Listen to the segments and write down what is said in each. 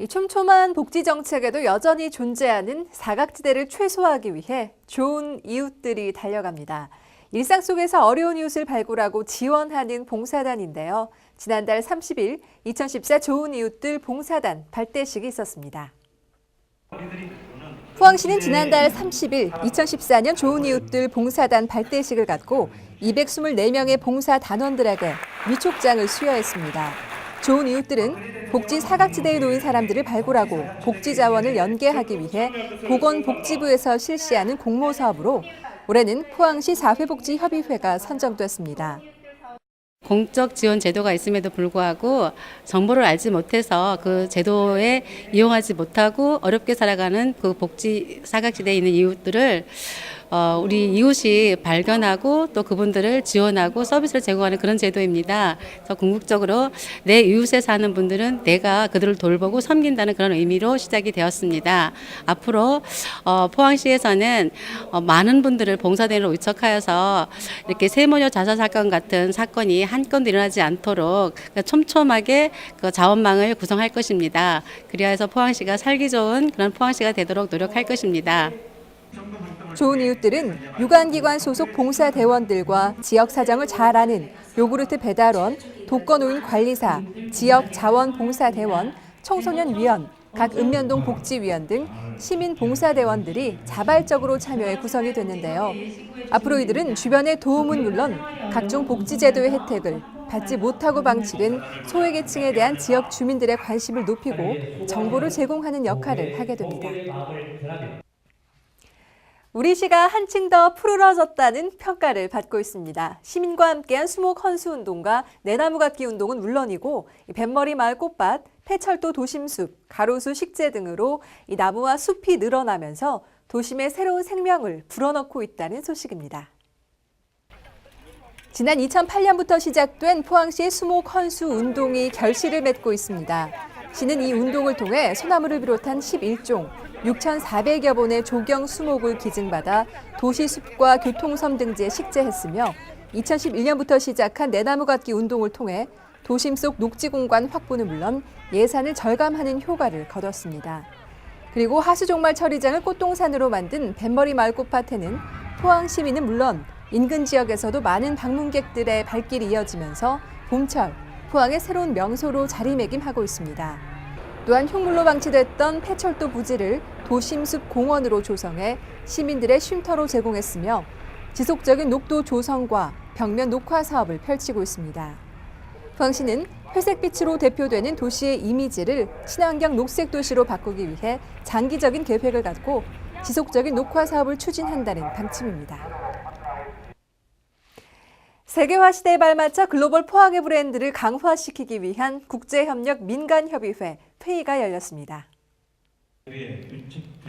이 촘촘한 복지 정책에도 여전히 존재하는 사각지대를 최소화하기 위해 좋은 이웃들이 달려갑니다. 일상 속에서 어려운 이웃을 발굴하고 지원하는 봉사단인데요. 지난달 30일 2014 좋은 이웃들 봉사단 발대식이 있었습니다. 포항시는 지난달 30일 2014년 좋은 이웃들 봉사단 발대식을 갖고 224명의 봉사단원들에게 위촉장을 수여했습니다. 좋은 이웃들은 복지 사각지대에 놓인 사람들을 발굴하고 복지 자원을 연계하기 위해 보건복지부에서 실시하는 공모 사업으로 올해는 포항시 사회복지협의회가 선정됐습니다. 공적 지원 제도가 있음에도 불구하고 정보를 알지 못해서 그 제도에 이용하지 못하고 어렵게 살아가는 그 복지 사각지대에 있는 이웃들을 우리 이웃이 발견하고 또 그분들을 지원하고 서비스를 제공하는 그런 제도입니다. 그래서 궁극적으로 내 이웃에 사는 분들은 내가 그들을 돌보고 섬긴다는 그런 의미로 시작이 되었습니다. 앞으로 포항시에서는 많은 분들을 봉사대로 위촉하여서 이렇게 세모녀 자살 사건 같은 사건이 한 건도 일어나지 않도록 촘촘하게 그 자원망을 구성할 것입니다. 그리하여서 포항시가 살기 좋은 그런 포항시가 되도록 노력할 것입니다. 좋은 이웃들은 유관기관 소속 봉사대원들과 지역 사정을 잘 아는 요구르트 배달원, 독거노인 관리사, 지역 자원봉사대원, 청소년위원, 각 읍면동 복지위원 등 시민 봉사대원들이 자발적으로 참여해 구성이 됐는데요. 앞으로 이들은 주변의 도움은 물론 각종 복지제도의 혜택을 받지 못하고 방치된 소외계층에 대한 지역 주민들의 관심을 높이고 정보를 제공하는 역할을 하게 됩니다. 우리 시가 한층 더 푸르러졌다는 평가를 받고 있습니다. 시민과 함께한 수목 헌수 운동과 내나무 갖기 운동은 물론이고 뱃머리 마을 꽃밭, 폐철도 도심숲, 가로수 식재 등으로 이 나무와 숲이 늘어나면서 도심의 새로운 생명을 불어넣고 있다는 소식입니다. 지난 2008년부터 시작된 포항시의 수목 헌수 운동이 결실을 맺고 있습니다. 시는 이 운동을 통해 소나무를 비롯한 11종, 6,400여 본의 조경 수목을 기증받아 도시숲과 교통섬 등지에 식재했으며 2011년부터 시작한 내나무 갖기 운동을 통해 도심 속 녹지 공간 확보는 물론 예산을 절감하는 효과를 거뒀습니다. 그리고 하수종말 처리장을 꽃동산으로 만든 뱃머리 마을 꽃밭에는 포항 시민은 물론 인근 지역에서도 많은 방문객들의 발길이 이어지면서 봄철 포항의 새로운 명소로 자리매김하고 있습니다. 또한 흉물로 방치됐던 폐철도 부지를 도심숲 공원으로 조성해 시민들의 쉼터로 제공했으며 지속적인 녹도 조성과 벽면 녹화 사업을 펼치고 있습니다. 포항시는 회색빛으로 대표되는 도시의 이미지를 친환경 녹색 도시로 바꾸기 위해 장기적인 계획을 갖고 지속적인 녹화 사업을 추진한다는 방침입니다. 세계화 시대에 발맞춰 글로벌 포항의 브랜드를 강화시키기 위한 국제협력 민간협의회 회의가 열렸습니다.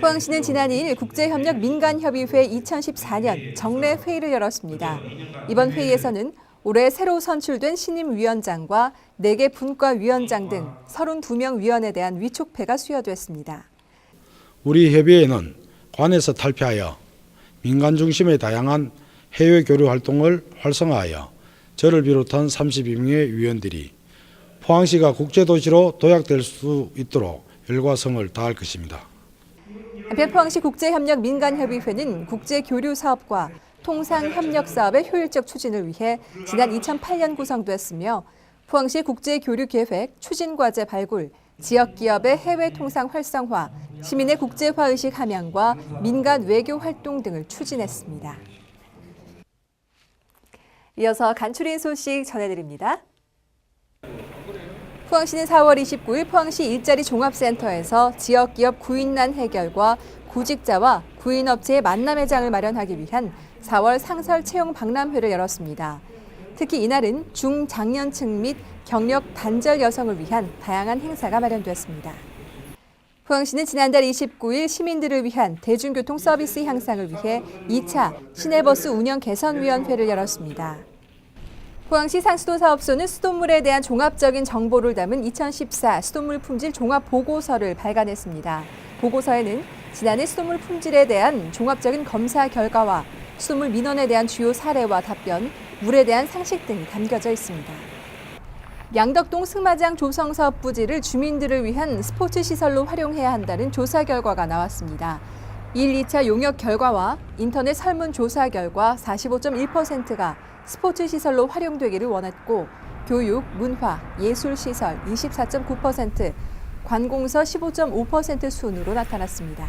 포항시는 지난 2일 국제협력 민간협의회 2014년 정례 회의를 열었습니다. 이번 회의에서는 올해 새로 선출된 신임위원장과 4개 분과위원장 등 32명 위원에 대한 위촉패가 수여됐습니다. 우리 협의회는 관에서 탈피하여 민간 중심의 다양한 해외 교류 활동을 활성화하여 저를 비롯한 32명의 위원들이 포항시가 국제도시로 도약될 수 있도록 열과 성을 다할 것입니다. 한편 포항시 국제협력 민간협의회는 국제교류 사업과 통상협력 사업의 효율적 추진을 위해 지난 2008년 구성됐으며 포항시 국제교류계획, 추진과제 발굴, 지역기업의 해외 통상 활성화, 시민의 국제화의식 함양과 민간 외교 활동 등을 추진했습니다. 이어서 간추린 소식 전해드립니다. 포항시는 4월 29일 포항시 일자리 종합센터에서 지역기업 구인난 해결과 구직자와 구인업체의 만남의 장을 마련하기 위한 4월 상설 채용 박람회를 열었습니다. 특히 이날은 중장년층 및 경력 단절 여성을 위한 다양한 행사가 마련됐습니다. 포항시는 지난달 29일 시민들을 위한 대중교통 서비스 향상을 위해 2차 시내버스 운영 개선위원회를 열었습니다. 포항시 상수도사업소는 수돗물에 대한 종합적인 정보를 담은 2014 수돗물 품질 종합 보고서를 발간했습니다. 보고서에는 지난해 수돗물 품질에 대한 종합적인 검사 결과와 수돗물 민원에 대한 주요 사례와 답변, 물에 대한 상식 등이 담겨져 있습니다. 양덕동 승마장 조성사업 부지를 주민들을 위한 스포츠 시설로 활용해야 한다는 조사 결과가 나왔습니다. 1, 2차 용역 결과와 인터넷 설문 조사 결과 45.1%가 스포츠 시설로 활용되기를 원했고 교육, 문화, 예술 시설 24.9%, 관공서 15.5% 순으로 나타났습니다.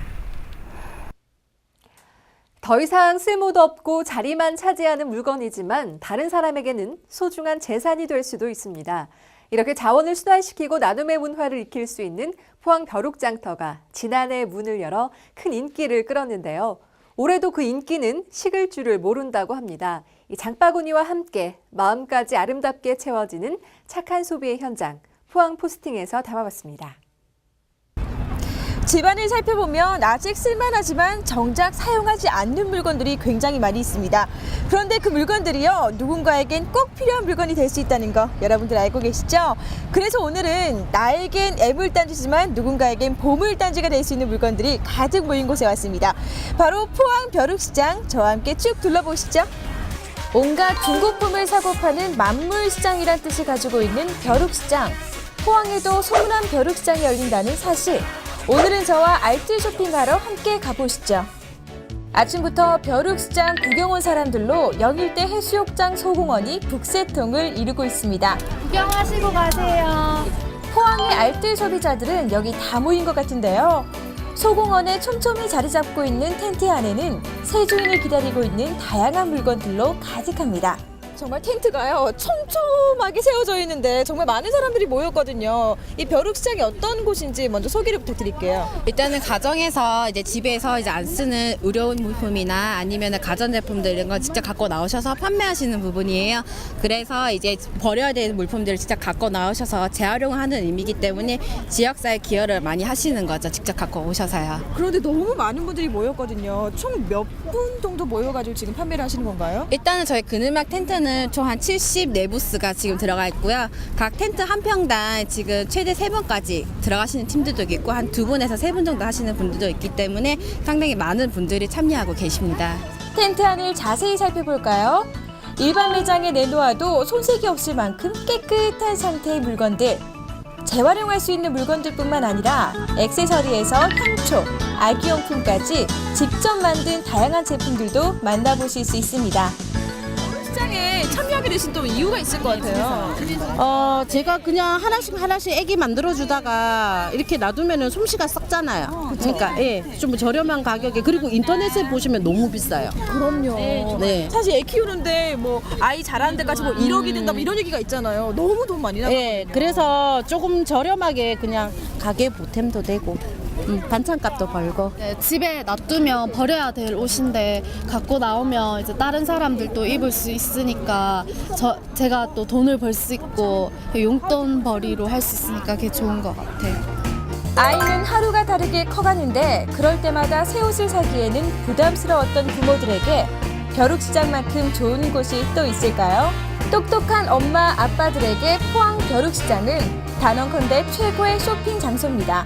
더 이상 쓸모도 없고 자리만 차지하는 물건이지만 다른 사람에게는 소중한 재산이 될 수도 있습니다. 이렇게 자원을 순환시키고 나눔의 문화를 익힐 수 있는 포항 벼룩장터가 지난해 문을 열어 큰 인기를 끌었는데요. 올해도 그 인기는 식을 줄을 모른다고 합니다. 이 장바구니와 함께 마음까지 아름답게 채워지는 착한 소비의 현장, 포항 포스팅에서 담아봤습니다. 집안을 살펴보면 아직 쓸만하지만 정작 사용하지 않는 물건들이 굉장히 많이 있습니다. 그런데 그 물건들이요, 누군가에겐 꼭 필요한 물건이 될 수 있다는 거 여러분들 알고 계시죠? 그래서 오늘은 나에겐 애물단지지만 누군가에겐 보물단지가 될 수 있는 물건들이 가득 모인 곳에 왔습니다. 바로 포항 벼룩시장, 저와 함께 쭉 둘러보시죠. 온갖 중고품을 사고 파는 만물시장이란 뜻을 가지고 있는 벼룩시장. 포항에도 소문난 벼룩시장이 열린다는 사실. 오늘은 저와 알뜰 쇼핑하러 함께 가보시죠. 아침부터 벼룩시장 구경 온 사람들로 영일대 해수욕장 소공원이 북새통을 이루고 있습니다. 구경하시고 가세요. 포항의 알뜰 소비자들은 여기 다 모인 것 같은데요. 소공원에 촘촘히 자리 잡고 있는 텐트 안에는 새 주인을 기다리고 있는 다양한 물건들로 가득합니다. 정말 텐트가요, 촘촘하게 세워져 있는데 정말 많은 사람들이 모였거든요. 이 벼룩시장이 어떤 곳인지 먼저 소개를 부탁드릴게요. 일단은 가정에서 이제 집에서 이제 안 쓰는 의료용 물품이나 아니면 가전제품들 이런 거 직접 갖고 나오셔서 판매하시는 부분이에요. 그래서 이제 버려야 되는 물품들을 직접 갖고 나오셔서 재활용하는 의미이기 때문에 지역사회 기여를 많이 하시는 거죠. 직접 갖고 오셔서요. 그런데 너무 많은 분들이 모였거든요. 총 몇 분 정도 모여가지고 지금 판매를 하시는 건가요? 일단은 저희 그늘막 텐트는 총 한 74부스가 지금 들어가 있고요. 각 텐트 한 평당 지금 최대 3번까지 들어가시는 팀들도 있고 한 2분에서 3분 정도 하시는 분들도 있기 때문에 상당히 많은 분들이 참여하고 계십니다. 텐트 안을 자세히 살펴볼까요? 일반 매장에 내놓아도 손색이 없을 만큼 깨끗한 상태의 물건들. 재활용할 수 있는 물건들뿐만 아니라 액세서리에서 향초, 아기용품까지 직접 만든 다양한 제품들도 만나보실 수 있습니다. 시장에 참여하게 되신 또 이유가 있을 것 같아요. 제가 그냥 하나씩 애기 만들어주다가 이렇게 놔두면은 솜씨가 썩잖아요. 그러니까, 예, 좀 저렴한 가격에. 그리고 인터넷에 보시면 너무 비싸요. 그럼요. 네. 사실 애 키우는데 뭐 아이 자라는 데까지 뭐 1억이 된다 뭐 이런 얘기가 있잖아요. 너무 돈 많이 나거든요. 예, 그래서 조금 저렴하게 그냥 가게 보탬도 되고, 반찬값도 벌고. 네, 집에 놔두면 버려야 될 옷인데 갖고 나오면 이제 다른 사람들도 입을 수 있으니까 제가 또 돈을 벌 수 있고 용돈벌이로 할 수 있으니까 그게 좋은 것 같아요. 아이는 하루가 다르게 커가는데 그럴 때마다 새 옷을 사기에는 부담스러웠던 부모들에게 벼룩시장만큼 좋은 곳이 또 있을까요? 똑똑한 엄마, 아빠들에게 포항 벼룩시장은 단언컨대 최고의 쇼핑 장소입니다.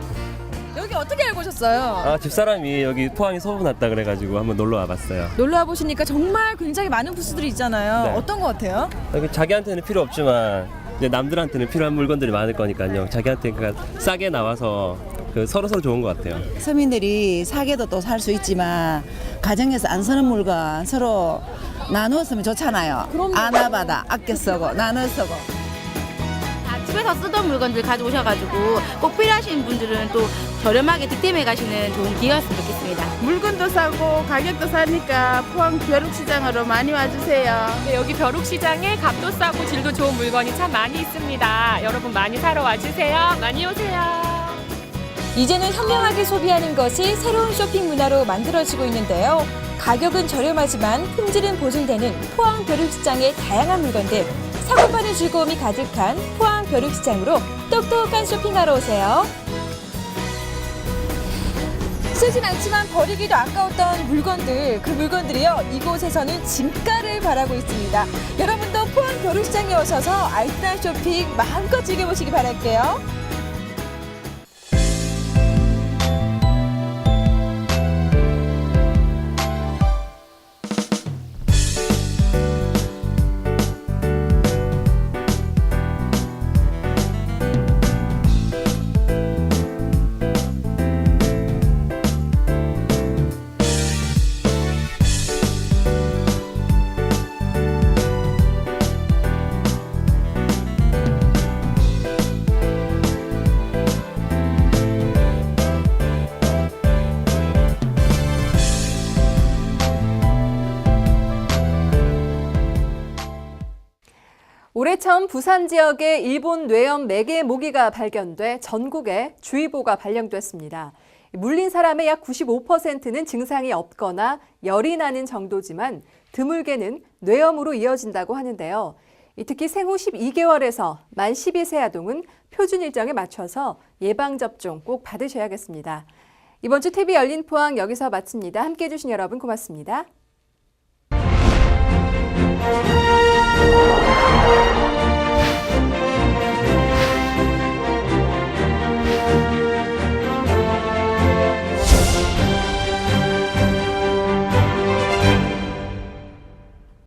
여기 어떻게 알고 오셨어요? 집사람이 여기 포항에 소문났다 그래가지고 한번 놀러 와봤어요. 놀러 와보시니까 정말 굉장히 많은 부스들이 있잖아요. 네. 어떤 것 같아요? 여기 자기한테는 필요 없지만 이제 남들한테는 필요한 물건들이 많을 거니까요. 자기한테 그러니까 싸게 나와서 서로 좋은 것 같아요. 서민들이 사게도 또 살 수 있지만 가정에서 안 쓰는 물건 서로 나누어 쓰면 좋잖아요. 아나바다 아껴 쓰고 나눠 쓰고. 집에서 쓰던 물건들 가져오셔가지고 꼭 필요하신 분들은 또 저렴하게 득템해 가시는 좋은 기회였으면 좋겠습니다. 물건도 싸고 가격도 싸니까 포항 벼룩시장으로 많이 와주세요. 네, 여기 벼룩시장에 값도 싸고 질도 좋은 물건이 참 많이 있습니다. 여러분 많이 사러 와주세요. 많이 오세요. 이제는 현명하게 소비하는 것이 새로운 쇼핑 문화로 만들어지고 있는데요. 가격은 저렴하지만 품질은 보증되는 포항 벼룩시장의 다양한 물건들, 사고 파는 즐거움이 가득한 포항 벼룩시장으로 똑똑한 쇼핑하러 오세요. 쓰진 않지만 버리기도 아까웠던 물건들, 그 물건들이요, 이곳에서는 진가를 바라고 있습니다. 여러분도 포항 벼룩시장에 오셔서 알뜰한 쇼핑 마음껏 즐겨보시기 바랄게요. 올해 처음 부산 지역에 일본 뇌염 매개 모기가 발견돼 전국에 주의보가 발령됐습니다. 물린 사람의 약 95%는 증상이 없거나 열이 나는 정도지만 드물게는 뇌염으로 이어진다고 하는데요. 특히 생후 12개월에서 만 12세 아동은 표준 일정에 맞춰서 예방접종 꼭 받으셔야겠습니다. 이번 주 TV 열린 포항 여기서 마칩니다. 함께해 주신 여러분 고맙습니다.